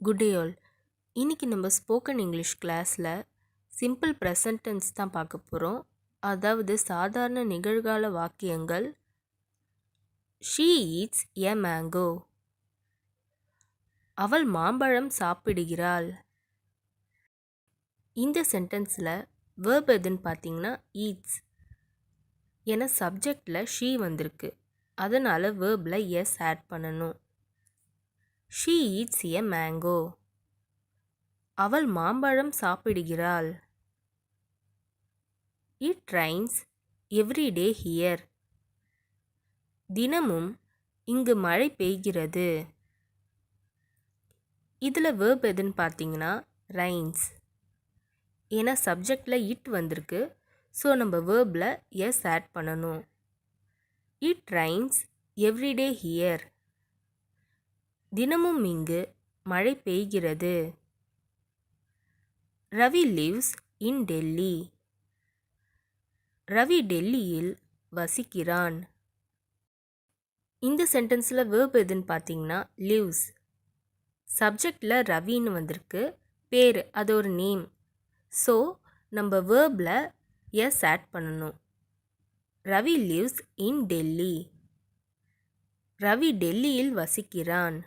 Good day all. இன்னைக்கு நம்ம spoken English கிளாஸில் சிம்பிள் ப்ரெசன்ட் டென்ஸ் தான் பார்க்க போகிறோம். அதாவது சாதாரண நிகழ்கால வாக்கியங்கள். She eats a mango. அவள் மாம்பழம் சாப்பிடுகிறாள். இந்த சென்டென்ஸில் வேர்ப் எதுன்னு பார்த்தீங்கன்னா ஈட்ஸ். ஏன்னா சப்ஜெக்டில் ஷீ வந்திருக்கு, அதனால் வேர்பில் எஸ் ஆட் பண்ணணும். She eats a mango. அவள் மாம்பழம் சாப்பிடுகிறாள். It rains every day here. தினமும் இங்கு மழை பெய்கிறது. இதில் வேர்ப் எதுன்னு பார்த்தீங்கன்னா ரைன்ஸ். ஏன்னா சப்ஜெக்டில் இட் வந்திருக்கு, ஸோ நம்ம வேர்பில் எஸ் ஆட் பண்ணணும். It rains every day here. தினமும் இங்கு மழை பெய்கிறது. Ravi lives in Delhi. ரவி டெல்லியில் வசிக்கிறான். இந்த சென்டென்ஸில் வேர்ப் எதுன்னு பார்த்தீங்கன்னா லிவ்ஸ். சப்ஜெக்டில் ரவின்னு வந்திருக்கு, பேர் அது ஒரு நேம், ஸோ நம்ம வேர்பில் எஸ் ஆட் பண்ணணும். Ravi lives in Delhi. ரவி டெல்லியில் வசிக்கிறான்.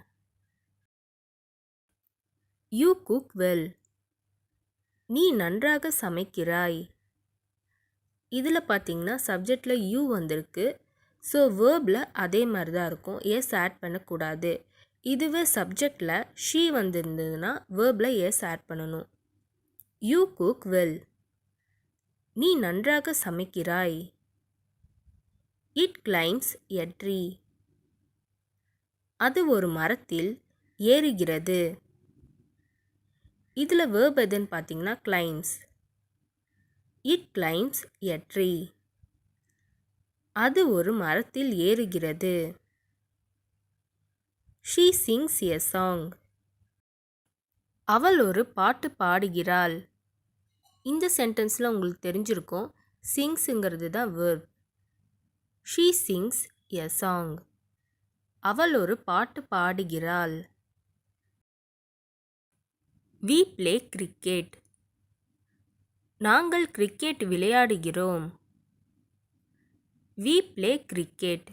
You cook well. நீ நன்றாக சமைக்கிறாய். இதில் பார்த்தீங்கன்னா சப்ஜெக்டில் யூ வந்திருக்கு, ஸோ வேர்பில் அதே மாதிரி தான் இருக்கும், எஸ் ஆட் பண்ணக்கூடாது. இதுவே சப்ஜெக்டில் ஷீ வந்திருந்ததுன்னா வேர்பில் எஸ் ஆட் பண்ணணும். You cook well. நீ நன்றாக சமைக்கிறாய். It climbs a tree. அது ஒரு மரத்தில் ஏறுகிறது. இதில் வேர்ப் எதுன்னு பார்த்தீங்கன்னா climbs. It climbs a tree. அது ஒரு மரத்தில் ஏறுகிறது. She sings a song. அவள் ஒரு பாட்டு பாடுகிறாள். இந்த சென்டென்ஸில் உங்களுக்கு தெரிஞ்சிருக்கும், சிங்ஸுங்கிறது தான் verb. She sings a song. அவள் ஒரு பாட்டு பாடுகிறாள். We play cricket. நாங்கள் கிரிக்கெட் விளையாடுகிறோம். We play cricket.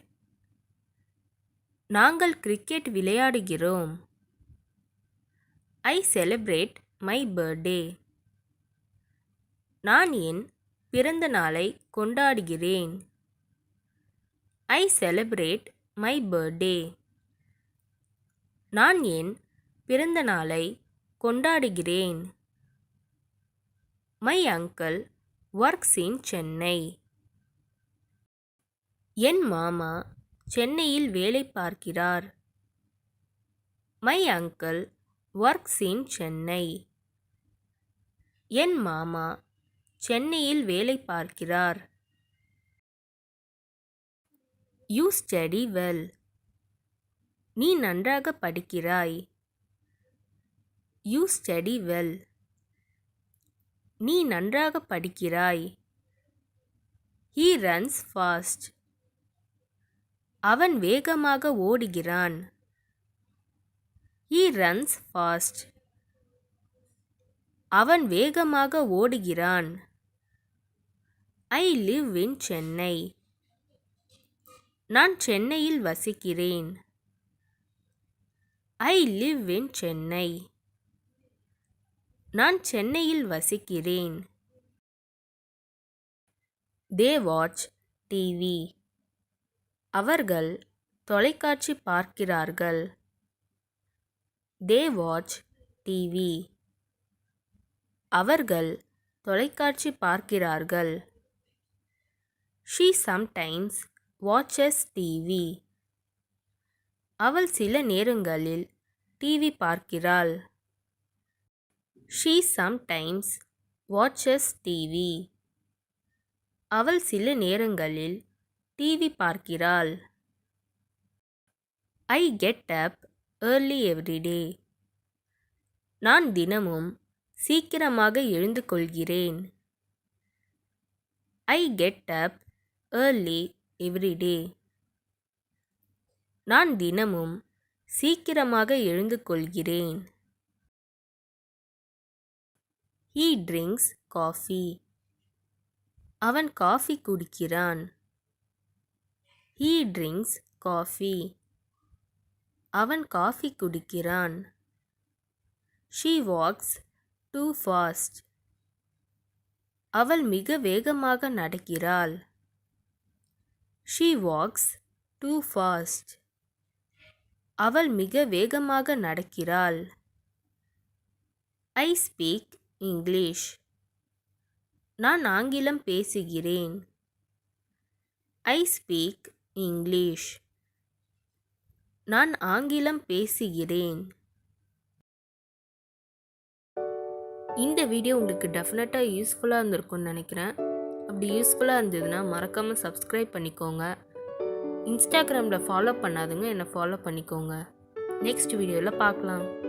நாங்கள் கிரிக்கெட் விளையாடுகிறோம். I celebrate my birthday. நான் என் பிறந்த நாளை கொண்டாடுகிறேன். I celebrate my birthday. நான் என் பிறந்த நாளை கொண்டாடுகிறேன். My uncle works in Chennai. என் மாமா சென்னையில் வேலை பார்க்கிறார். My uncle works in Chennai. என் மாமா சென்னையில் வேலை பார்க்கிறார். You study well. நீ நன்றாக படிக்கிறாய். You study well. நீ நன்றாக படிக்கிறாய். He runs fast. அவன் வேகமாக ஓடுகிறான். He runs fast. அவன் வேகமாக ஓடுகிறான். I live in Chennai. நான் சென்னையில் வசிக்கிறேன். I live in Chennai. நான் சென்னையில் வசிக்கிறேன். தே வாட்ச் டிவி. அவர்கள் தொலைக்காட்சி பார்க்கிறார்கள். They watch TV. அவர்கள் தொலைக்காட்சி பார்க்கிறார்கள். She sometimes watches TV. அவள் சில நேரங்களில் டிவி பார்க்கிறாள். She sometimes watches TV. அவள் சில நேரங்களில் டிவி பார்க்கிறாள். I get up early every day. நான் தினமும் சீக்கிரமாக எழுந்து கொள்கிறேன். I get up early every day. நான் தினமும் சீக்கிரமாக எழுந்து கொள்கிறேன். He drinks coffee. அவன் காஃபி குடிக்கிறான். He drinks coffee. அவன் காஃபி குடிக்கிறான். She walks too fast. அவள் மிக வேகமாக நடக்கிறாள். She walks too fast. அவள் மிக வேகமாக நடக்கிறாள். I speak English. நான் ஆங்கிலம் பேசுகிறேன். I speak English. நான் ஆங்கிலம் பேசுகிறேன். இந்த வீடியோ உங்களுக்கு டெஃபினட்டாக யூஸ்ஃபுல்லாக இருந்திருக்கும்னு நினைக்கிறேன். அப்படி யூஸ்ஃபுல்லாக இருந்ததுன்னா மறக்காமல் சப்ஸ்கிரைப் பண்ணிக்கோங்க. இன்ஸ்டாகிராமில் ஃபாலோ பண்ணாதுங்க என்னை ஃபாலோ பண்ணிக்கோங்க. நெக்ஸ்ட் வீடியோவில் பார்க்கலாம்.